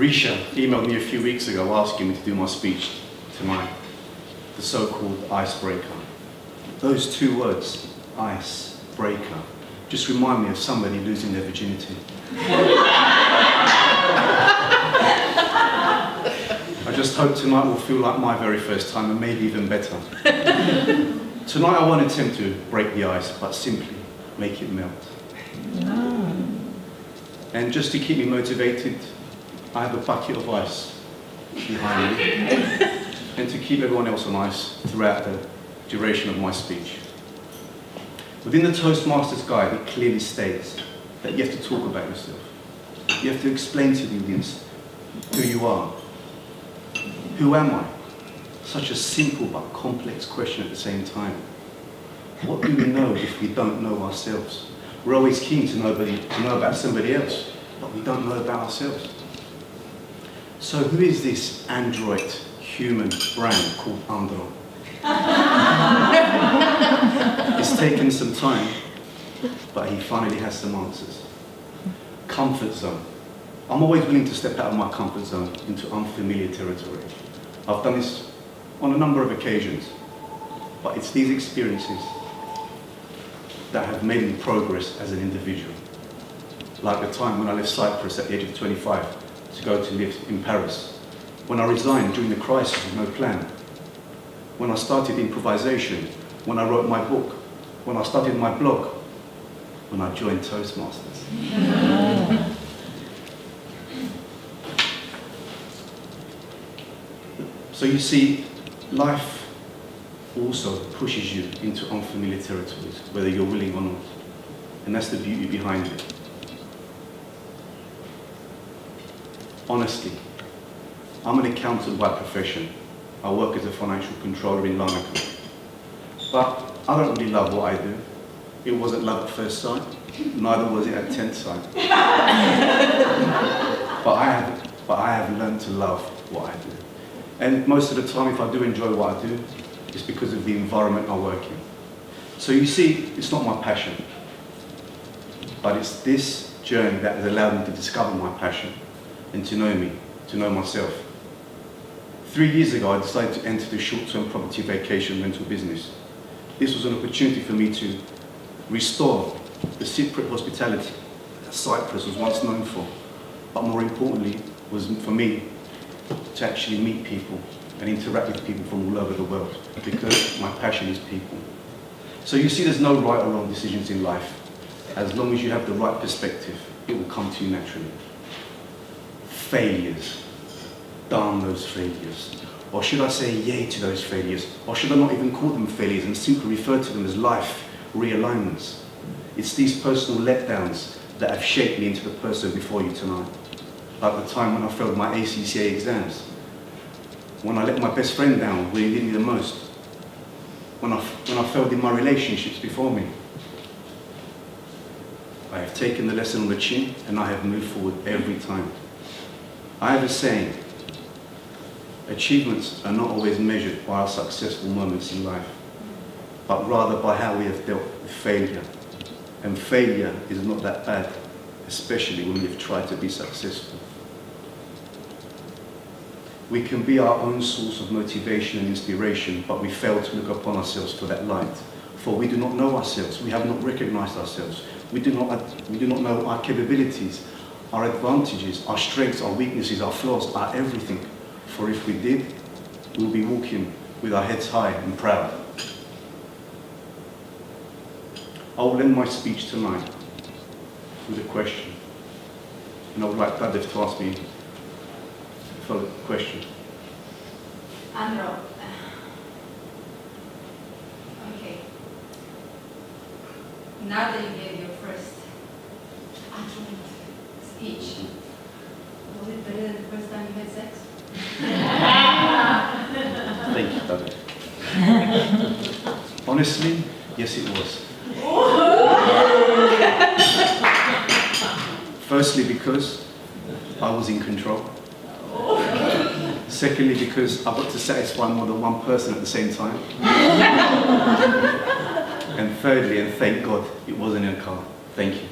Risha emailed me a few weeks ago asking me to do my speech tonight, the so-called icebreaker. Those two words, icebreaker, just remind me of somebody losing their virginity. I just hope tonight will feel like my very first time and maybe even better. Tonight I won't attempt to break the ice, but simply make it melt. No. And just to keep me motivated, I have a bucket of ice behind me, and to keep everyone else on ice throughout the duration of my speech. Within the Toastmasters guide, it clearly states that you have to talk about yourself. You have to explain to the audience who you are. Who am I? Such a simple but complex question at the same time. What do we know if we don't know ourselves? We're always keen to know about somebody else, but we don't know about ourselves. So who is this android human brand called Andros? It's taken some time, but he finally has some answers. Comfort zone. I'm always willing to step out of my comfort zone into unfamiliar territory. I've done this on a number of occasions, but it's these experiences that have made me progress as an individual. Like the time when I left Cyprus at the age of 25 to go to live in Paris, when I resigned during the crisis with no plan, when I started improvisation, when I wrote my book, when I started my blog, when I joined Toastmasters. So you see, life also pushes you into unfamiliar territories, whether you're willing or not. And that's the beauty behind it. Honestly, I'm an accountant by profession. I work as a financial controller in Larnaca. But I don't really love what I do. It wasn't love at first sight, neither was it at 10th sight. But I have learned to love what I do. And most of the time, if I do enjoy what I do, it's because of the environment I work in. So you see, it's not my passion, but it's this journey that has allowed me to discover my passion and to know me, to know myself. 3 years ago, I decided to enter the short-term property vacation rental business. This was an opportunity for me to restore the Cypriot hospitality that Cyprus was once known for, but more importantly, was for me to actually meet people and interact with people from all over the world, because my passion is people. So you see, there's no right or wrong decisions in life. As long as you have the right perspective, it will come to you naturally. Failures, darn those failures. Or should I say yay to those failures? Or should I not even call them failures and simply refer to them as life realignments? It's these personal letdowns that have shaped me into the person before you tonight. Like the time when I failed my ACCA exams, when I let my best friend down when he needed me the most, when I failed in my relationships before me. I have taken the lesson on the chin and I have moved forward every time. I have a saying, achievements are not always measured by our successful moments in life, but rather by how we have dealt with failure. And failure is not that bad, especially when we've tried to be successful. We can be our own source of motivation and inspiration, but we fail to look upon ourselves for that light. For we do not know ourselves, we have not recognized ourselves, we do not know our capabilities, our advantages, our strengths, our weaknesses, our flaws, our everything. For if we did, we'll be walking with our heads high and proud. I will end my speech tonight with a question. And I would like Tadef to ask me a follow-up question. Andros, okay. Now that you gave your first accurate speech, was it better than the first time you had sex? Thank you, Tadef. Honestly, yes it was. Firstly, because I was in control. Secondly, because I got to satisfy more than one person at the same time. And thirdly, and thank God, it wasn't in a car. Thank you.